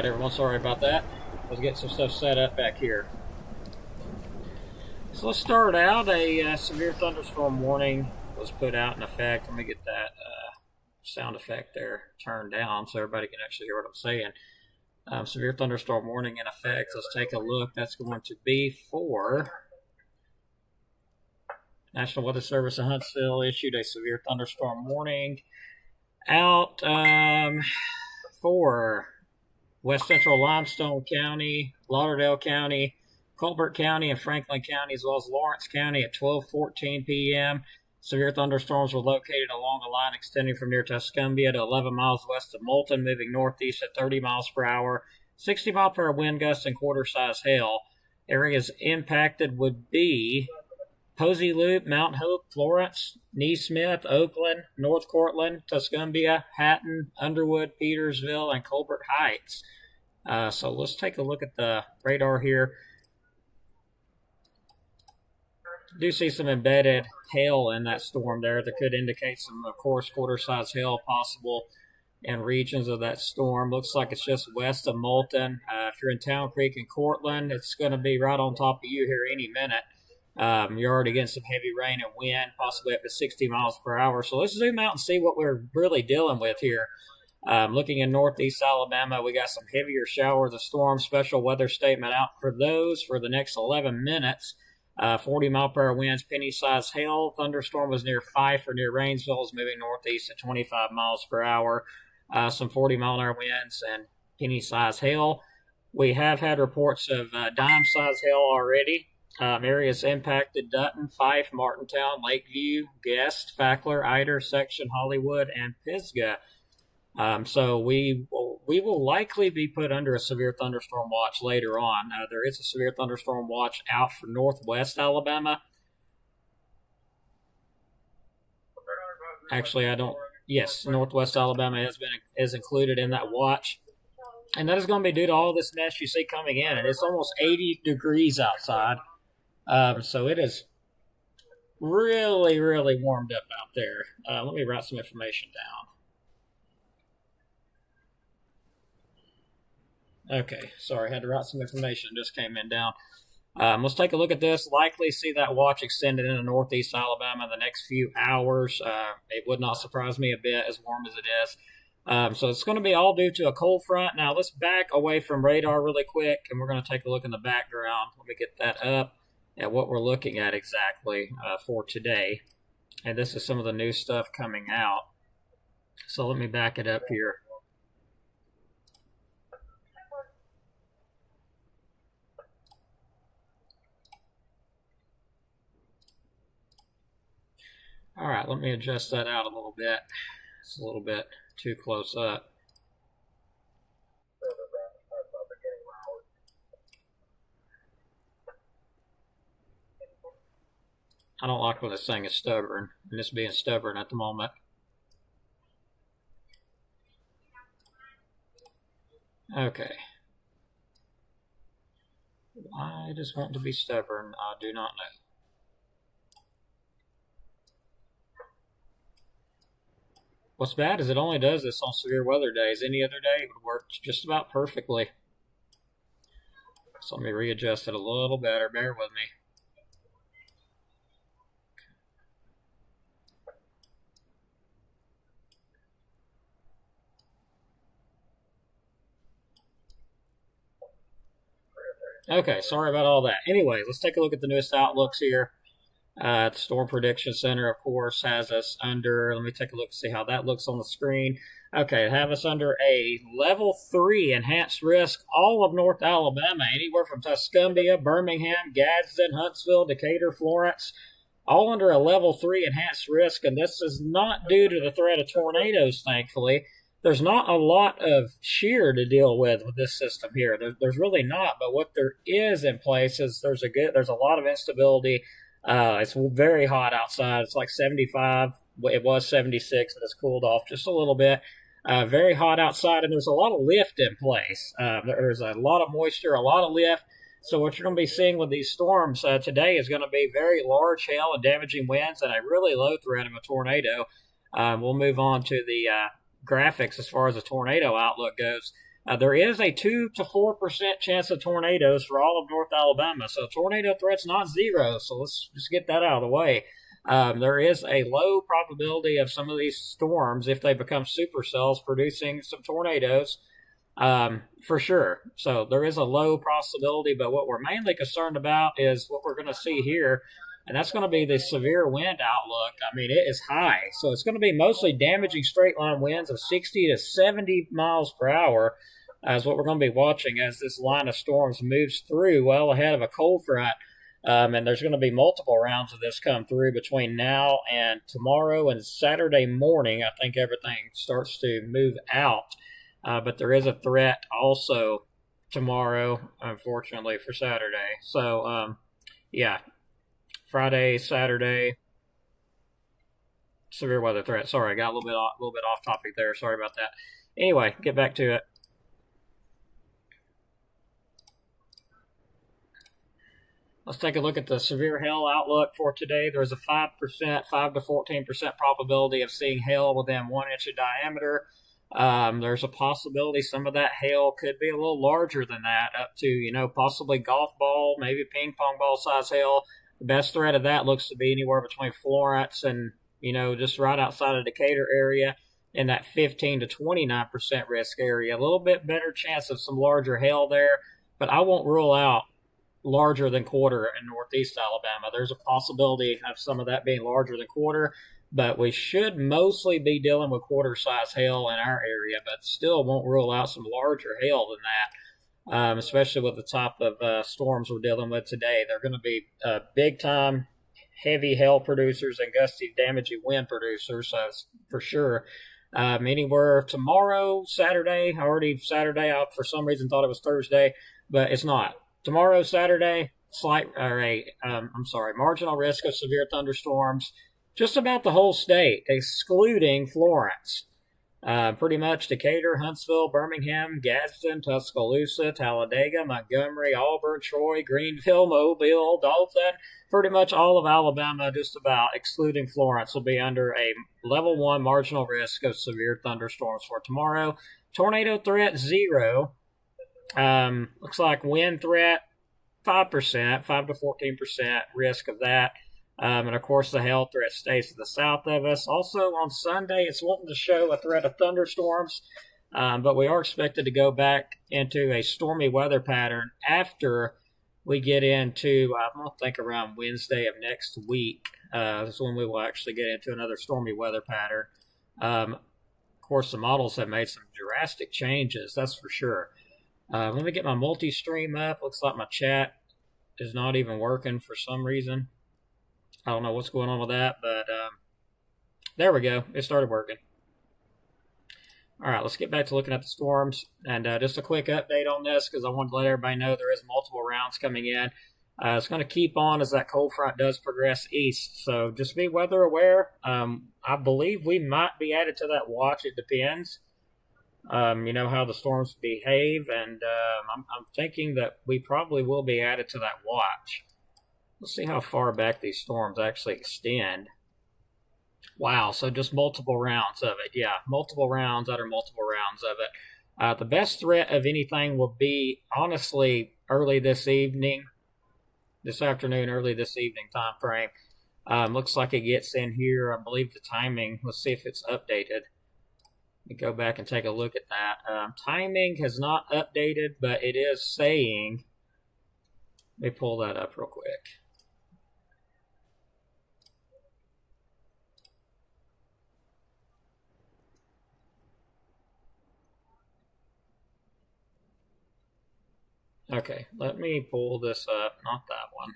Alright, everyone, sorry about that. Let's get some stuff set up back here. So let's start out. A severe thunderstorm warning was put out in effect. Let me get that sound effect there turned down so everybody can actually hear what I'm saying. Severe thunderstorm warning in effect. Let's take a look. That's going to be for National Weather Service in Huntsville issued a severe thunderstorm warning out for West Central Limestone County, Lauderdale County, Colbert County, and Franklin County, as well as Lawrence County at 12:14 p.m. Severe thunderstorms were located along a line extending from near Tuscumbia to 11 miles west of Moulton, moving northeast at 30 miles per hour, 60 mile per hour wind gusts, and quarter-size hail. Areas impacted would be Posey Loop, Mount Hope, Florence, Neesmith, Oakland, North Cortland, Tuscumbia, Hatton, Underwood, Petersville, and Colbert Heights. So let's take a look at the radar here. Do see some embedded hail in that storm there that could indicate some, of course, quarter-size hail possible in regions of that storm. Looks like it's just west of Moulton. If you're in Town Creek and Cortland, it's going to be right on top of you here any minute. You're already getting some heavy rain and wind, possibly up to 60 miles per hour. So let's zoom out and see what we're really dealing with here. Looking in northeast Alabama, we got some heavier showers of storm. Special weather statement out for those for the next 11 minutes. 40 mile per hour winds, penny-sized hail. Thunderstorm was near Fife or near Rainsville, is moving northeast at 25 miles per hour. Some 40 mile an hour winds and penny-sized hail. We have had reports of dime-sized hail already. Areas impacted: Dutton, Fife, Martintown, Lakeview, Guest, Fackler, Eider, Section, Hollywood, and Pisgah. So we will likely be put under a severe thunderstorm watch later on. There is a severe thunderstorm watch out for northwest Alabama. Actually, I don't. Yes, northwest Alabama is included in that watch, and that is going to be due to all this mess you see coming in. And it's almost 80 degrees outside, so it is really, really warmed up out there. Let me write some information down. Okay, sorry, I had to write some information. Just came in down. Let's take a look at this. Likely see that watch extended into northeast Alabama in the next few hours. It would not surprise me a bit, as warm as it is. So it's going to be all due to a cold front. Now let's back away from radar really quick, and we're going to take a look in the background. Let me get that up at what we're looking at exactly for today. And this is some of the new stuff coming out. So let me back it up here. All right, let me adjust that out a little bit. It's a little bit too close up. I don't like when this thing is stubborn, and it's being stubborn at the moment. Okay. Why does it want to be stubborn? I do not know. What's bad is it only does this on severe weather days. Any other day, it would work just about perfectly. So let me readjust it a little better. Bear with me. Okay, sorry about all that. Anyway, let's take a look at the newest outlooks here. The Storm Prediction Center, of course, has us under, let me take a look and see how that looks on the screen. Okay, have us under a level 3 enhanced risk, all of North Alabama, anywhere from Tuscumbia, Birmingham, Gadsden, Huntsville, Decatur, Florence, all under a level 3 enhanced risk. And this is not due to the threat of tornadoes, thankfully. There's not a lot of shear to deal with this system here. There's really not, but what there is in place is there's a lot of instability. It's very hot outside. It's like 75. It was 76, but it's cooled off just a little bit. Very hot outside, and there's a lot of lift in place. There's a lot of moisture, a lot of lift. So what you're going to be seeing with these storms today is going to be very large hail and damaging winds and a really low threat of a tornado. We'll move on to the graphics as far as the tornado outlook goes. There is a 2 to 4% chance of tornadoes for all of North Alabama. So tornado threat's not zero. So let's just get that out of the way. There is a low probability of some of these storms, if they become supercells, producing some tornadoes, for sure. So there is a low possibility, but what we're mainly concerned about is what we're going to see here, and that's going to be the severe wind outlook. I mean, it is high. So it's going to be mostly damaging straight line winds of 60 to 70 miles per hour, is what we're going to be watching as this line of storms moves through well ahead of a cold front. And there's going to be multiple rounds of this come through between now and tomorrow and Saturday morning. I think everything starts to move out. But there is a threat also tomorrow, unfortunately, for Saturday. So, yeah, Friday, Saturday, severe weather threat. Sorry, I got a little bit off topic there. Sorry about that. Anyway, get back to it. Let's take a look at the severe hail outlook for today. There's a 5% to 14% probability of seeing hail within 1 inch of diameter. There's a possibility some of that hail could be a little larger than that, up to, possibly golf ball, maybe ping pong ball size hail. The best threat of that looks to be anywhere between Florence and, just right outside of Decatur area in that 15 to 29% risk area. A little bit better chance of some larger hail there, but I won't rule out larger than quarter in northeast Alabama. There's a possibility of some of that being larger than quarter, but we should mostly be dealing with quarter size hail in our area, but still won't rule out some larger hail than that, especially with the type of storms we're dealing with today. They're going to be big time heavy hail producers and gusty damaging wind producers, for sure. Anywhere tomorrow, Saturday, I for some reason thought it was Thursday, but it's not. Tomorrow, Saturday, marginal risk of severe thunderstorms, just about the whole state, excluding Florence. Pretty much Decatur, Huntsville, Birmingham, Gadsden, Tuscaloosa, Talladega, Montgomery, Auburn, Troy, Greenville, Mobile, Dalton. Pretty much all of Alabama, just about, excluding Florence, will be under a level 1 marginal risk of severe thunderstorms for tomorrow. Tornado threat, 0. Looks like wind threat, 5%, 5 to 14% risk of that. And of course, the hail threat stays to the south of us. Also, on Sunday, it's wanting to show a threat of thunderstorms, but we are expected to go back into a stormy weather pattern after we get into, I think, around Wednesday of next week. That's when we will actually get into another stormy weather pattern. Of course, the models have made some drastic changes, that's for sure. Let me get my multi-stream up. Looks like my chat is not even working for some reason. I don't know what's going on with that, but there we go. It started working. All right, let's get back to looking at the storms. And just a quick update on this, because I wanted to let everybody know there is multiple rounds coming in. It's going to keep on as that cold front does progress east. So just be weather aware. I believe we might be added to that watch. It depends. How the storms behave, and I'm thinking that we probably will be added to that watch. Let's see how far back these storms actually extend. Wow, so just multiple rounds of it. Yeah, multiple rounds under multiple rounds of it. The best threat of anything will be, honestly, early this afternoon, early this evening time frame. Looks like it gets in here, I believe the timing. Let's see if it's updated. Go back and take a look at that. Timing has not updated, but it is saying, let me pull that up real quick. Okay, let me pull this up, not that one.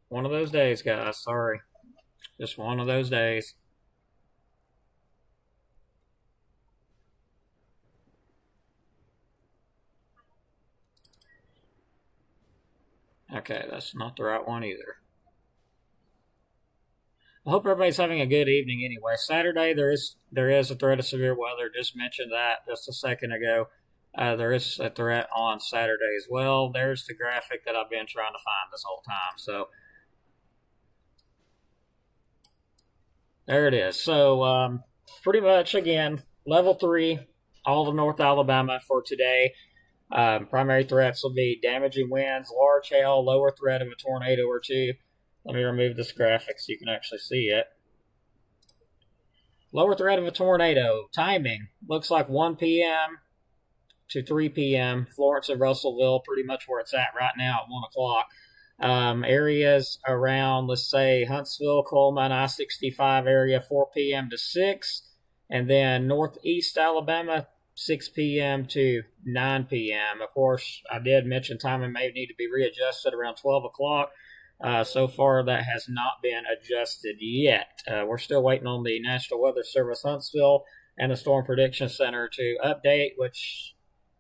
One of those days, guys. Sorry. Just one of those days. Okay, that's not the right one either. I hope everybody's having a good evening anyway. Saturday, there is a threat of severe weather. Just mentioned that just a second ago. There is a threat on Saturday as well. There's the graphic that I've been trying to find this whole time. So there it is. So pretty much, again, level 3, all of North Alabama for today. Primary threats will be damaging winds, large hail, lower threat of a tornado or two. Let me remove this graphic so you can actually see it. Lower threat of a tornado. Timing looks like 1 p.m. to 3 p.m. Florence and Russellville, pretty much where it's at right now at 1 o'clock. Areas around, let's say, Huntsville, Coleman, I-65 area, 4 p.m. to 6. And then northeast Alabama, 6 p.m. to 9 p.m. Of course, I did mention timing may need to be readjusted around 12 o'clock. So far, that has not been adjusted yet. We're still waiting on the National Weather Service Huntsville and the Storm Prediction Center to update, which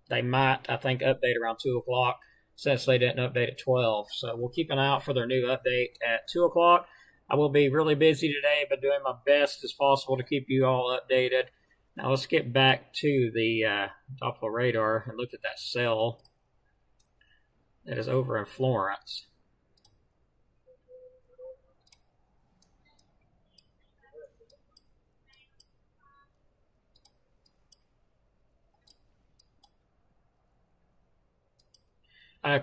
they might, I think, update around 2 o'clock since they didn't update at 12. So we'll keep an eye out for their new update at 2 o'clock. I will be really busy today, but doing my best as possible to keep you all updated. Now let's get back to the Doppler radar and look at that cell that is over in Florence.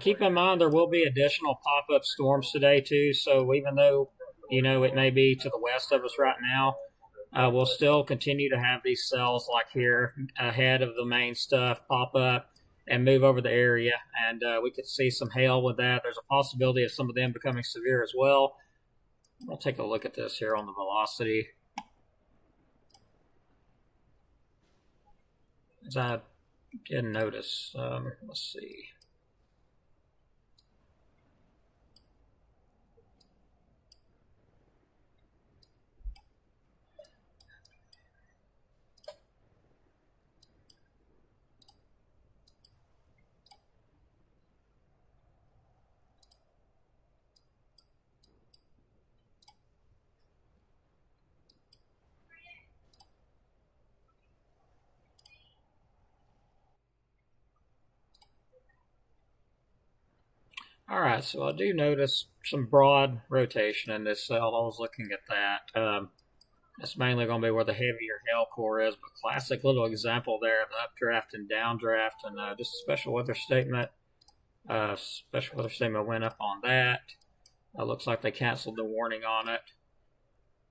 Keep in mind there will be additional pop-up storms today too, so even though, it may be to the west of us right now, we'll still continue to have these cells like here ahead of the main stuff pop up and move over the area, and we could see some hail with that. There's a possibility of some of them becoming severe as well. We'll take a look at this here on the velocity. As I didn't notice, let's see. All right, so I do notice some broad rotation in this cell. I was looking at that. That's mainly going to be where the heavier hail core is, but classic little example there of the updraft and downdraft, and just a special weather statement. Special weather statement went up on that. Looks like they canceled the warning on it.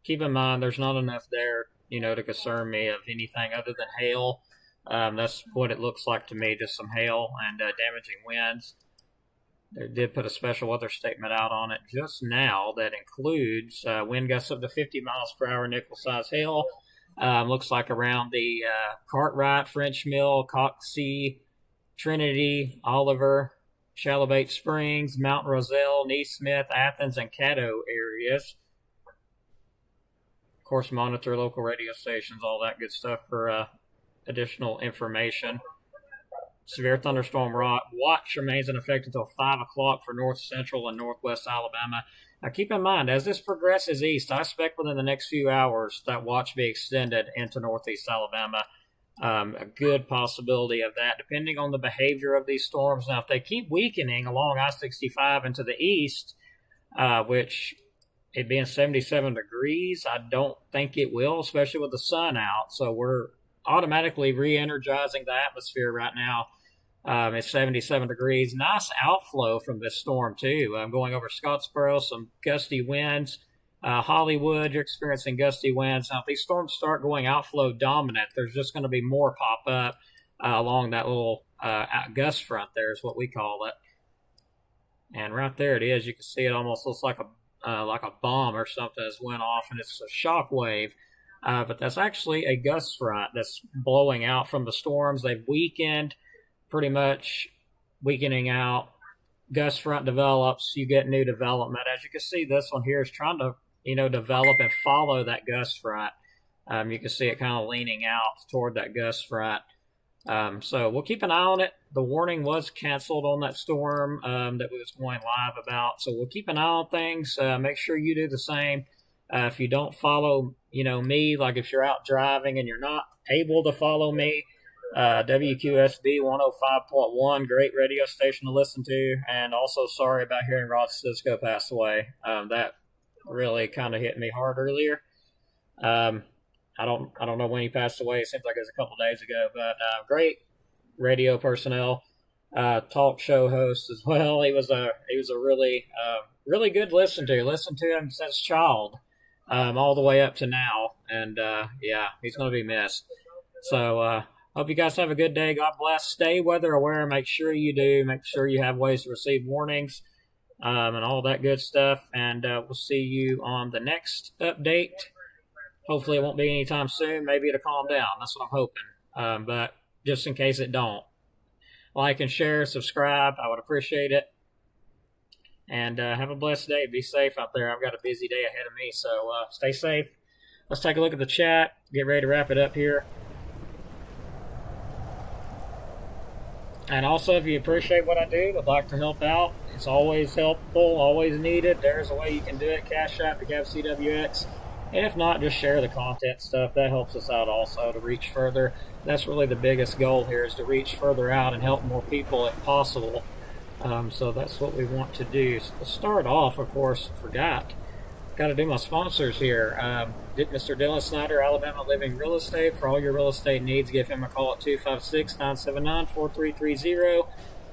Keep in mind, there's not enough there, to concern me of anything other than hail. That's what it looks like to me, just some hail and damaging winds. They did put a special weather statement out on it just now that includes wind gusts up to 50 miles per hour, nickel-size hail. Looks like around the Cartwright, French Mill, Coxsey, Trinity, Oliver, Chalobate Springs, Mount Roselle, Neesmith, Athens, and Caddo areas. Of course, monitor local radio stations, all that good stuff for additional information. Severe thunderstorm watch remains in effect until 5 o'clock for north central and northwest Alabama. Now, keep in mind, as this progresses east, I expect within the next few hours that watch be extended into northeast Alabama. A good possibility of that, depending on the behavior of these storms. Now, if they keep weakening along I-65 into the east, which it being 77 degrees, I don't think it will, especially with the sun out. So we're automatically re-energizing the atmosphere right now. It's 77 degrees. Nice outflow from this storm, too. Going over Scottsboro, some gusty winds. Hollywood, you're experiencing gusty winds. Now, if these storms start going outflow dominant, there's just going to be more pop up along that little gust front there is what we call it. And right there it is. You can see it almost looks like a bomb or something that's went off, and it's a shock wave. But that's actually a gust front that's blowing out from the storms. They've weakened, pretty much weakening out. Gust front develops, you get new development. As you can see, this one here is trying to, develop and follow that gust front. You can see it kind of leaning out toward that gust front. So we'll keep an eye on it. The warning was canceled on that storm that we was going live about. So we'll keep an eye on things. Make sure you do the same. If you don't follow, me, like if you're out driving and you're not able to follow me, WQSB 105.1, great radio station to listen to. And also sorry about hearing Rod Cisco pass away. That really kind of hit me hard earlier. I don't know when he passed away. It seems like it was a couple days ago, but great radio personnel, talk show host as well. He was a really good listen to. Listened to him since child, all the way up to now, and yeah, he's going to be missed. So hope you guys have a good day. God bless. Stay weather aware. Make sure you do. Make sure you have ways to receive warnings, and all that good stuff. And we'll see you on the next update. Hopefully it won't be anytime soon. Maybe it'll calm down. That's what I'm hoping. But just in case it don't, like and share, subscribe. I would appreciate it. And have a blessed day. Be safe out there. I've got a busy day ahead of me, so stay safe. Let's take a look at the chat. Get ready to wrap it up here. And also, if you appreciate what I do, would like to help out, it's always helpful, always needed. There's a way you can do it. Cash App to CWX. And if not, just share the content stuff. That helps us out also to reach further. That's really the biggest goal here, is to reach further out and help more people if possible. So that's what we want to do. So to start off, of course, forgot. Got to do my sponsors here. Mr. Dylan Snyder, Alabama Living Real Estate. For all your real estate needs, give him a call at 256-979-4330.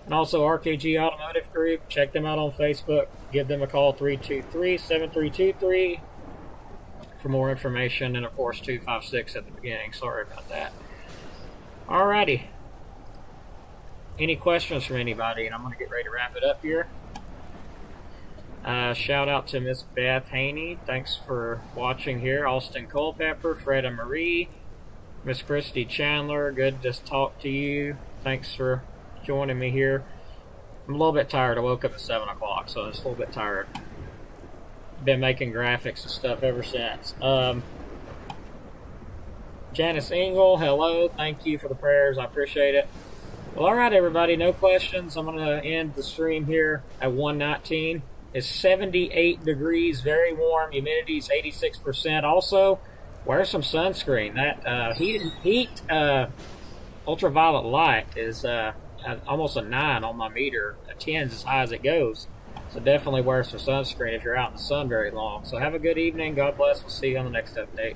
And also RKG Automotive Group. Check them out on Facebook. Give them a call, 323-7323. For more information, and of course 256 at the beginning. Sorry about that. Alrighty. Any questions from anybody? And I'm going to get ready to wrap it up here. Shout out to Miss Beth Haney. Thanks for watching here. Austin Culpepper, Fred and Marie, Miss Christy Chandler. Good to talk to you. Thanks for joining me here. I'm a little bit tired. I woke up at 7 o'clock, so I'm just a little bit tired. Been making graphics and stuff ever since. Janice Engel, hello. Thank you for the prayers. I appreciate it. Well, all right, everybody. No questions. I'm going to end the stream here at 1:19. It's 78 degrees, very warm. Humidity's 86%. Also, wear some sunscreen. That heat ultraviolet light is almost a 9 on my meter. A 10's as high as it goes. So definitely wear some sunscreen if you're out in the sun very long. So have a good evening. God bless. We'll see you on the next update.